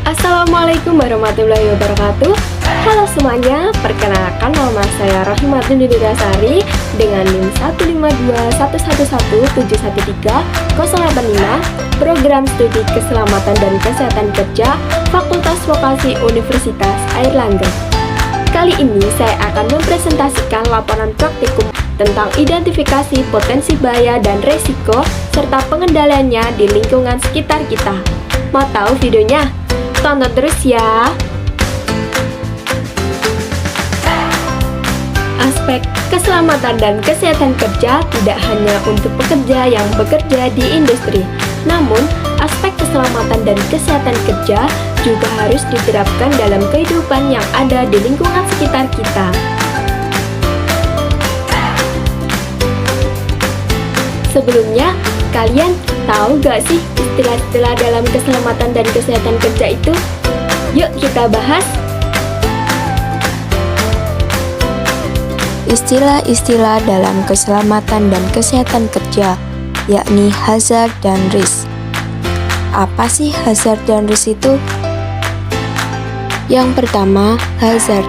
Assalamualaikum warahmatullahi wabarakatuh. Halo semuanya, perkenalkan nama saya Rohimatun Dudasari dengan NIM 152111713 Program Studi Keselamatan dan Kesehatan Kerja Fakultas Vokasi Universitas Airlangga. Kali ini saya akan mempresentasikan laporan praktikum tentang identifikasi potensi bahaya dan resiko serta pengendaliannya di lingkungan sekitar kita. Mau tahu videonya? Tonton terus ya. Aspek keselamatan dan kesehatan kerja tidak hanya untuk pekerja yang bekerja di industri, namun aspek keselamatan dan kesehatan kerja juga harus diterapkan dalam kehidupan yang ada di lingkungan sekitar kita. Sebelumnya, kalian tahu gak sih istilah-istilah dalam keselamatan dan kesehatan kerja itu? Yuk kita bahas. Istilah-istilah dalam keselamatan dan kesehatan kerja, yakni hazard dan risk. Apa sih hazard dan risk itu? Yang pertama, hazard.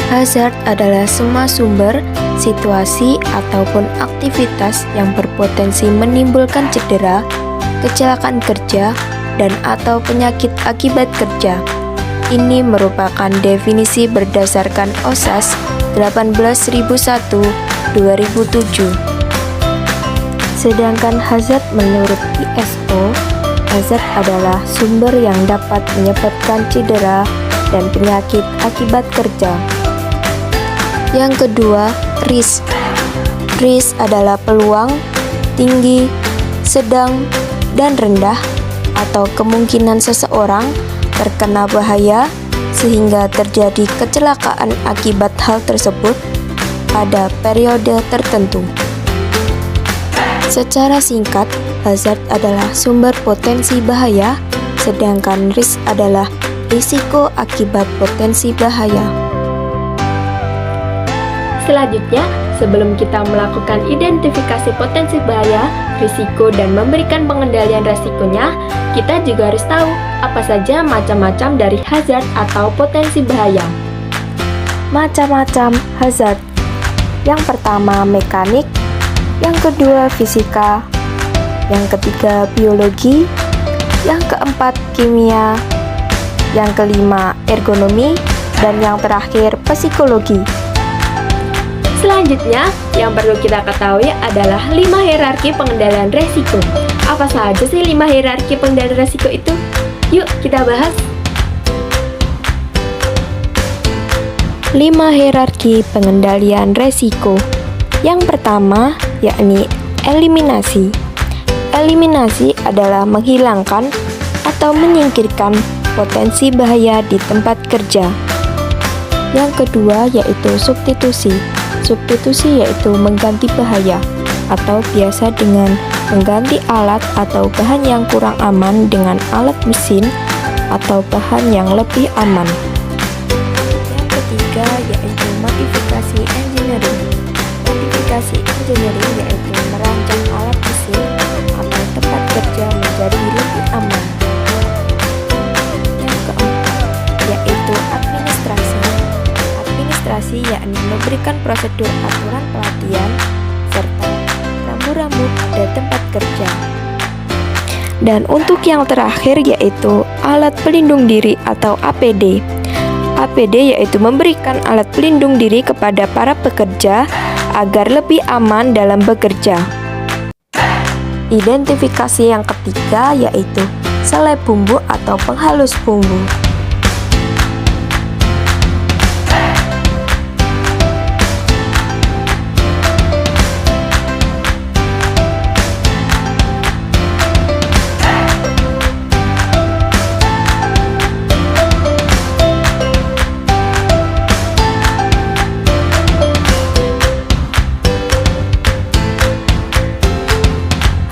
Hazard adalah semua sumber, situasi, ataupun aktivitas yang berpotensi menimbulkan cedera, kecelakaan kerja, dan atau penyakit akibat kerja. Ini merupakan definisi berdasarkan OSAS 18001/2007. Sedangkan hazard menurut ISO, hazard adalah sumber yang dapat menyebabkan cedera dan penyakit akibat kerja. Yang kedua, risk. Risk adalah peluang, tinggi, sedang, dan rendah, atau kemungkinan seseorang terkena bahaya sehingga terjadi kecelakaan akibat hal tersebut pada periode tertentu. Secara singkat, hazard adalah sumber potensi bahaya, sedangkan risk adalah risiko akibat potensi bahaya. Selanjutnya, sebelum kita melakukan identifikasi potensi bahaya, risiko, dan memberikan pengendalian resikonya, kita juga harus tahu apa saja macam-macam dari hazard atau potensi bahaya. Macam-macam hazard. Yang pertama mekanik, yang kedua fisika, yang ketiga biologi, yang keempat kimia, yang kelima ergonomi, dan yang terakhir psikologi. Selanjutnya, yang perlu kita ketahui adalah 5 hierarki pengendalian resiko. Apa saja sih 5 hierarki pengendalian resiko itu? Yuk kita bahas. 5 hierarki pengendalian resiko. Yang pertama, yakni eliminasi. Eliminasi adalah menghilangkan atau menyingkirkan potensi bahaya di tempat kerja. Yang kedua yaitu substitusi. Substitusi yaitu mengganti bahaya atau biasa dengan mengganti alat atau bahan yang kurang aman dengan alat mesin atau bahan yang lebih aman. Yang ketiga yaitu modifikasi engineering. Modifikasi engineering yaitu merancang alat mesin atau tempat kerja menjadi lebih aman. Yang keempat yaitu administrasi. Administrasi yakni memberikan prosedur aturan pelatihan serta rambu-rambu pada tempat kerja. Dan untuk yang terakhir yaitu alat pelindung diri atau APD. APD yaitu memberikan alat pelindung diri kepada para pekerja agar lebih aman dalam bekerja. Identifikasi yang ketiga yaitu selai bumbu atau penghalus bumbu.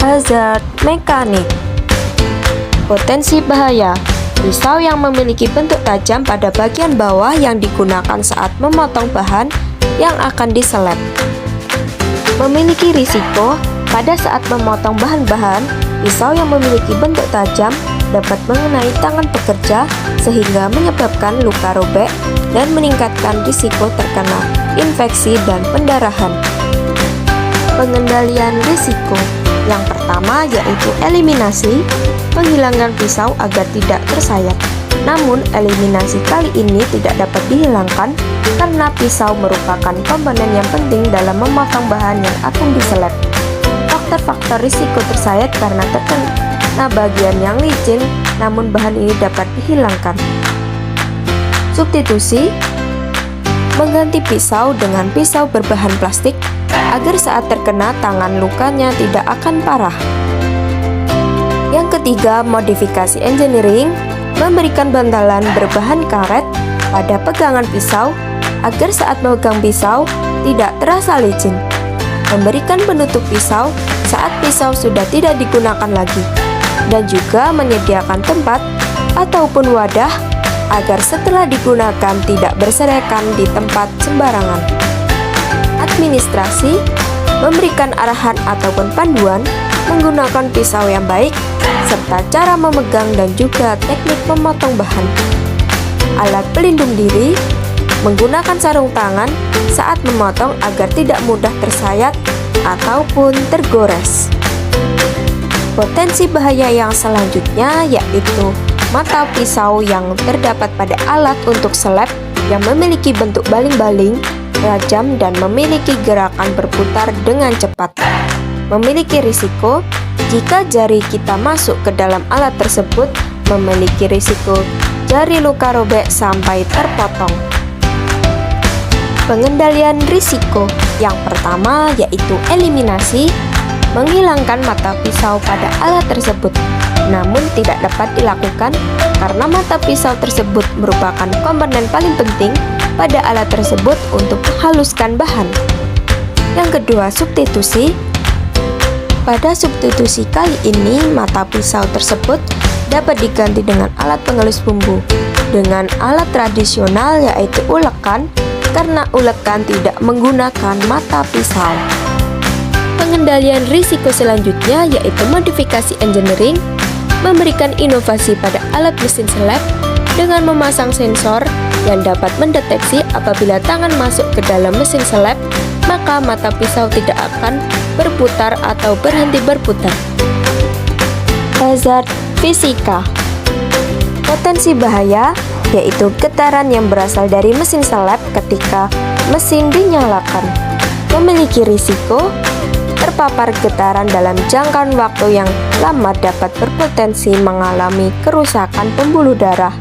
Hazard mekanik. Potensi bahaya. Pisau yang memiliki bentuk tajam pada bagian bawah yang digunakan saat memotong bahan yang akan diseleb. Memiliki risiko pada saat memotong bahan-bahan, pisau yang memiliki bentuk tajam dapat mengenai tangan pekerja sehingga menyebabkan luka robek dan meningkatkan risiko terkena infeksi dan pendarahan. Pengendalian risiko yang pertama yaitu eliminasi, menghilangkan pisau agar tidak tersayat. Namun, eliminasi kali ini tidak dapat dihilangkan karena pisau merupakan komponen yang penting dalam memotong bahan yang akan diseleb. Faktor-faktor risiko tersayat karena terkena bagian yang licin, namun bahan ini dapat dihilangkan. Substitusi, mengganti pisau dengan pisau berbahan plastik agar saat terkena tangan lukanya tidak akan parah. Yang ketiga, modifikasi engineering, memberikan bantalan berbahan karet pada pegangan pisau agar saat memegang pisau tidak terasa licin. Memberikan penutup pisau saat pisau sudah tidak digunakan lagi, dan juga menyediakan tempat ataupun wadah agar setelah digunakan tidak berserakan di tempat sembarangan. Administrasi, memberikan arahan ataupun panduan menggunakan pisau yang baik, serta cara memegang dan juga teknik memotong bahan. Alat pelindung diri, menggunakan sarung tangan saat memotong agar tidak mudah tersayat ataupun tergores. Potensi bahaya yang selanjutnya yaitu mata pisau yang terdapat pada alat untuk seleb yang memiliki bentuk baling-baling, tajam dan memiliki gerakan berputar dengan cepat. Memiliki risiko jika jari kita masuk ke dalam alat tersebut, memiliki risiko jari luka robek sampai terpotong. Pengendalian risiko yang pertama yaitu eliminasi, menghilangkan mata pisau pada alat tersebut. Namun tidak dapat dilakukan karena mata pisau tersebut merupakan komponen paling penting pada alat tersebut untuk menghaluskan bahan. Yang kedua, substitusi. Pada substitusi kali ini, mata pisau tersebut dapat diganti dengan alat pengelus bumbu dengan alat tradisional yaitu ulekan, karena ulekan tidak menggunakan mata pisau. Pengendalian risiko selanjutnya yaitu modifikasi engineering, memberikan inovasi pada alat mesin seleb dengan memasang sensor yang dapat mendeteksi apabila tangan masuk ke dalam mesin seleb, maka mata pisau tidak akan berputar atau berhenti berputar. Hazard fisika. Potensi bahaya yaitu getaran yang berasal dari mesin seleb ketika mesin dinyalakan. Memiliki risiko terpapar getaran dalam jangka waktu yang lama dapat berpotensi mengalami kerusakan pembuluh darah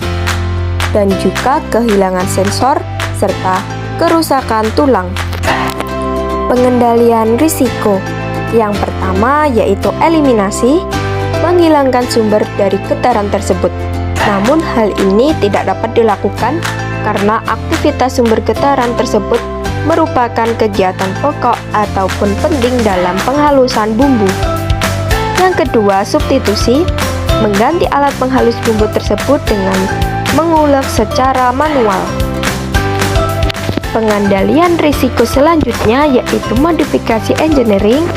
dan juga kehilangan sensor serta kerusakan tulang. Pengendalian risiko yang pertama yaitu eliminasi, menghilangkan sumber dari getaran tersebut. Namun hal ini tidak dapat dilakukan karena aktivitas sumber getaran tersebut merupakan kegiatan pokok ataupun penting dalam penghalusan bumbu. Yang kedua, substitusi, mengganti alat penghalus bumbu tersebut dengan mengulek secara manual. Pengendalian risiko selanjutnya yaitu modifikasi engineering.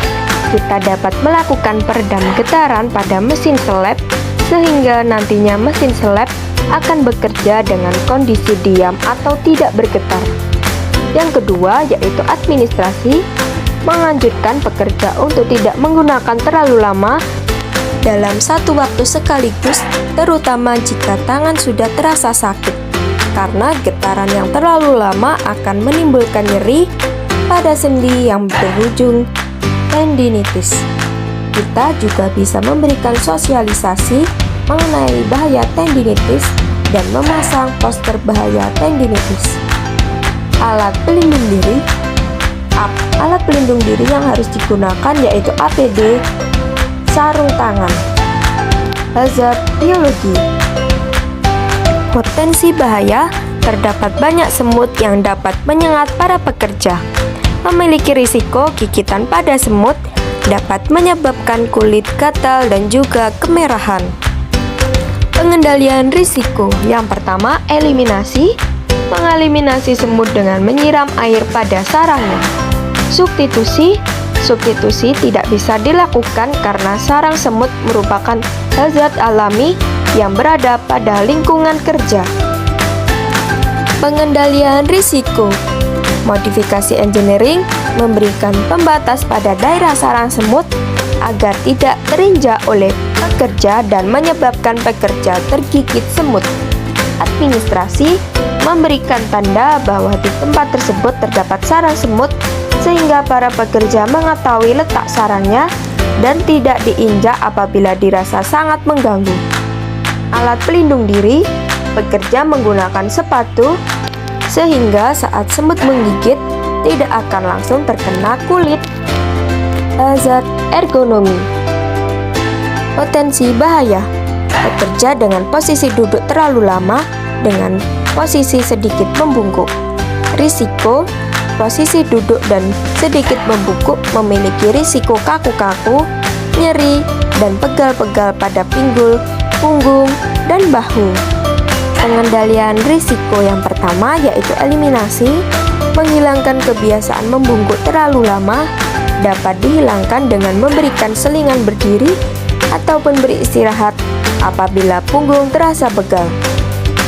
Kita dapat melakukan peredam getaran pada mesin seleb sehingga nantinya mesin seleb akan bekerja dengan kondisi diam atau tidak bergetar. Yang kedua yaitu administrasi, menganjurkan pekerja untuk tidak menggunakan terlalu lama dalam satu waktu sekaligus, terutama jika tangan sudah terasa sakit, karena getaran yang terlalu lama akan menimbulkan nyeri pada sendi yang berujung tendinitis. Kita juga bisa memberikan sosialisasi mengenai bahaya tendinitis dan memasang poster bahaya tendinitis. Alat pelindung diri. Alat pelindung diri yang harus digunakan yaitu APD, sarung tangan. Hazard biologi. Potensi bahaya, terdapat banyak semut yang dapat menyengat para pekerja. Memiliki risiko gigitan pada semut dapat menyebabkan kulit gatal dan juga kemerahan. Pengendalian risiko yang pertama, eliminasi, mengeliminasi semut dengan menyiram air pada sarangnya. Substitusi tidak bisa dilakukan karena sarang semut merupakan hazard alami yang berada pada lingkungan kerja. Pengendalian risiko. Modifikasi engineering memberikan pembatas pada daerah sarang semut agar tidak terinjak oleh pekerja dan menyebabkan pekerja tergigit semut. Administrasi memberikan tanda bahwa di tempat tersebut terdapat sarang semut sehingga para pekerja mengetahui letak sarangnya dan tidak diinjak apabila dirasa sangat mengganggu. Alat pelindung diri, pekerja menggunakan sepatu sehingga saat semut menggigit tidak akan langsung terkena kulit. Hazard ergonomi. Potensi bahaya. Bekerja dengan posisi duduk terlalu lama dengan posisi sedikit membungkuk. Risiko. Posisi duduk dan sedikit membungkuk memiliki risiko kaku-kaku, nyeri, dan pegal-pegal pada pinggul, punggung, dan bahu. Pengendalian risiko yang pertama yaitu eliminasi. Menghilangkan kebiasaan membungkuk terlalu lama dapat dihilangkan dengan memberikan selingan berdiri ataupun beristirahat apabila punggung terasa pegal.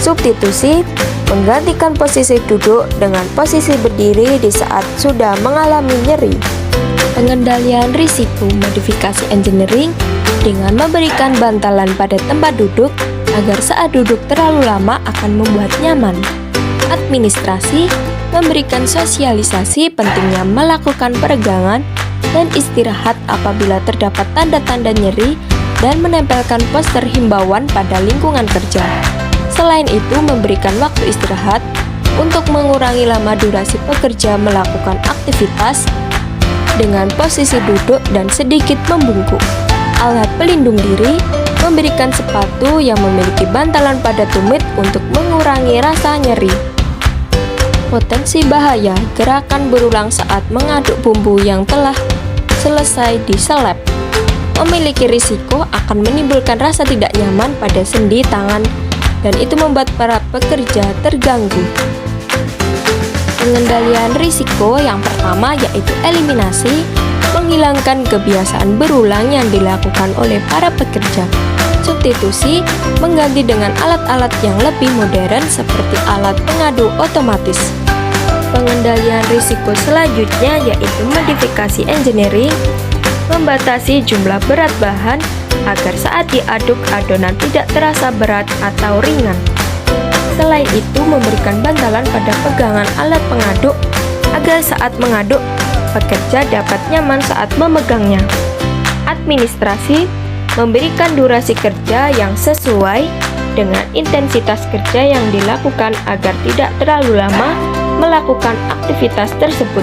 Substitusi. Menggantikan posisi duduk dengan posisi berdiri di saat sudah mengalami nyeri. Pengendalian risiko modifikasi engineering dengan memberikan bantalan pada tempat duduk agar saat duduk terlalu lama akan membuat nyaman. Administrasi memberikan sosialisasi pentingnya melakukan peregangan dan istirahat apabila terdapat tanda-tanda nyeri dan menempelkan poster himbauan pada lingkungan kerja. Selain itu, memberikan waktu istirahat untuk mengurangi lama durasi pekerja melakukan aktivitas dengan posisi duduk dan sedikit membungkuk. Alat pelindung diri memberikan sepatu yang memiliki bantalan pada tumit untuk mengurangi rasa nyeri. Potensi bahaya, gerakan berulang saat mengaduk bumbu yang telah selesai diselep. Memiliki risiko akan menimbulkan rasa tidak nyaman pada sendi tangan dan itu membuat para pekerja terganggu. Pengendalian risiko yang pertama yaitu eliminasi, menghilangkan kebiasaan berulang yang dilakukan oleh para pekerja. Substitusi, mengganti dengan alat-alat yang lebih modern seperti alat pengaduk otomatis. Pengendalian risiko selanjutnya yaitu modifikasi engineering, membatasi jumlah berat bahan agar saat diaduk adonan tidak terasa berat atau ringan. Selain itu, memberikan bantalan pada pegangan alat pengaduk agar saat mengaduk, pekerja dapat nyaman saat memegangnya. Administrasi memberikan durasi kerja yang sesuai dengan intensitas kerja yang dilakukan agar tidak terlalu lama melakukan aktivitas tersebut.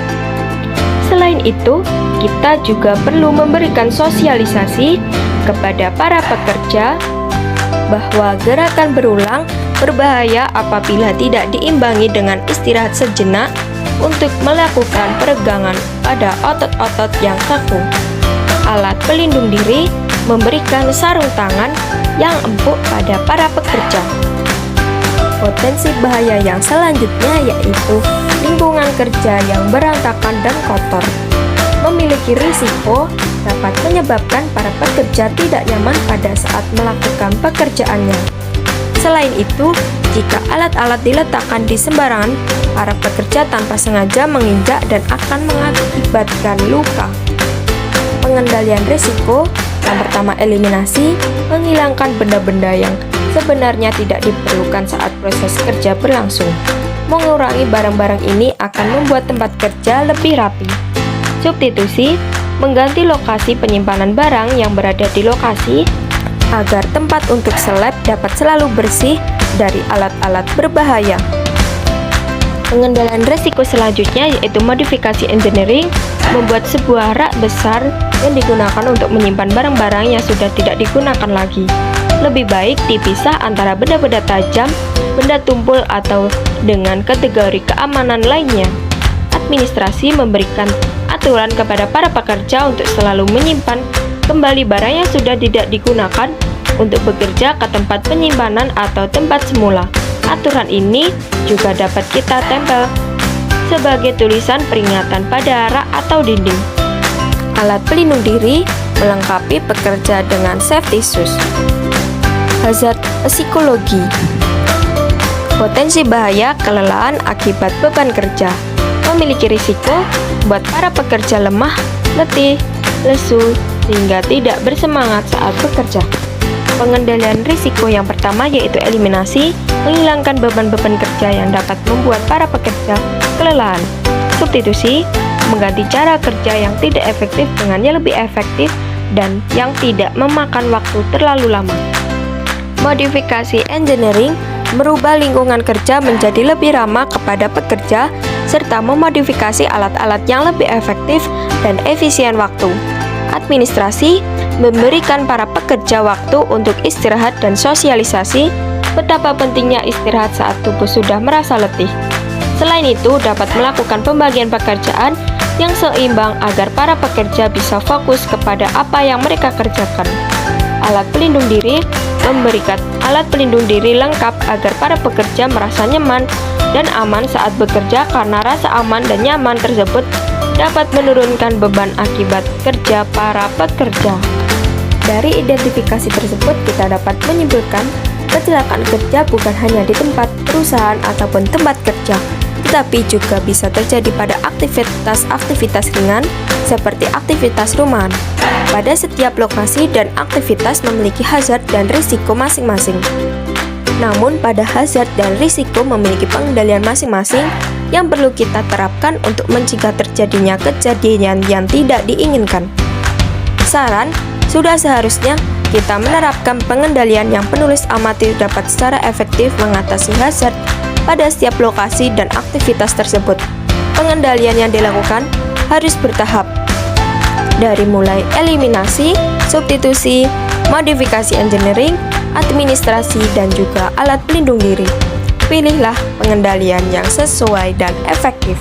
Selain itu, kita juga perlu memberikan sosialisasi kepada para pekerja bahwa gerakan berulang berbahaya apabila tidak diimbangi dengan istirahat sejenak untuk melakukan peregangan pada otot-otot yang kaku. Alat pelindung diri memberikan sarung tangan yang empuk pada para pekerja. Potensi bahaya yang selanjutnya yaitu lingkungan kerja yang berantakan dan kotor. Memiliki risiko dapat menyebabkan para pekerja tidak nyaman pada saat melakukan pekerjaannya. Selain itu, jika alat-alat diletakkan di sembarangan, para pekerja tanpa sengaja menginjak dan akan mengakibatkan luka. Pengendalian risiko yang pertama eliminasi, menghilangkan benda-benda yang sebenarnya tidak diperlukan saat proses kerja berlangsung. Mengurangi barang-barang ini akan membuat tempat kerja lebih rapi. Substitusi, mengganti lokasi penyimpanan barang yang berada di lokasi agar tempat untuk seleb dapat selalu bersih dari alat-alat berbahaya. Pengendalian risiko selanjutnya yaitu modifikasi engineering, membuat sebuah rak besar yang digunakan untuk menyimpan barang-barang yang sudah tidak digunakan lagi. Lebih baik dipisah antara benda-benda tajam, benda tumpul, atau dengan kategori keamanan lainnya. Administrasi memberikan aturan kepada para pekerja untuk selalu menyimpan kembali barang yang sudah tidak digunakan untuk bekerja ke tempat penyimpanan atau tempat semula. Aturan ini juga dapat kita tempel sebagai tulisan peringatan pada rak atau dinding. Alat pelindung diri melengkapi pekerja dengan safety shoes. hazard psikologi. Potensi bahaya kelelahan akibat beban kerja memiliki risiko buat para pekerja lemah, letih, lesu, sehingga tidak bersemangat saat bekerja. Pengendalian risiko yang pertama yaitu eliminasi, menghilangkan beban-beban kerja yang dapat membuat para pekerja kelelahan. Substitusi, mengganti cara kerja yang tidak efektif dengan yang lebih efektif dan yang tidak memakan waktu terlalu lama. Modifikasi engineering, merubah lingkungan kerja menjadi lebih ramah kepada pekerja serta memodifikasi alat-alat yang lebih efektif dan efisien waktu. Administrasi, memberikan para pekerja waktu untuk istirahat dan sosialisasi, betapa pentingnya istirahat saat tubuh sudah merasa letih. Selain itu, dapat melakukan pembagian pekerjaan yang seimbang agar para pekerja bisa fokus kepada apa yang mereka kerjakan. Alat pelindung diri, memberikan alat pelindung diri lengkap agar para pekerja merasa nyaman dan aman saat bekerja karena rasa aman dan nyaman tersebut dapat menurunkan beban akibat kerja para pekerja. Dari identifikasi tersebut kita dapat menyimpulkan kecelakaan kerja bukan hanya di tempat perusahaan ataupun tempat kerja, tetapi juga bisa terjadi pada aktivitas-aktivitas ringan seperti aktivitas rumahan. Pada setiap lokasi dan aktivitas memiliki hazard dan risiko masing-masing. Namun pada hazard dan risiko memiliki pengendalian masing-masing yang perlu kita terapkan untuk mencegah terjadinya kejadian yang tidak diinginkan. Saran, sudah seharusnya kita menerapkan pengendalian yang penulis amatir dapat secara efektif mengatasi hazard pada setiap lokasi dan aktivitas tersebut. Pengendalian yang dilakukan harus bertahap, dari mulai eliminasi, substitusi, modifikasi engineering, administrasi, dan juga alat pelindung diri. Pilihlah pengendalian yang sesuai dan efektif.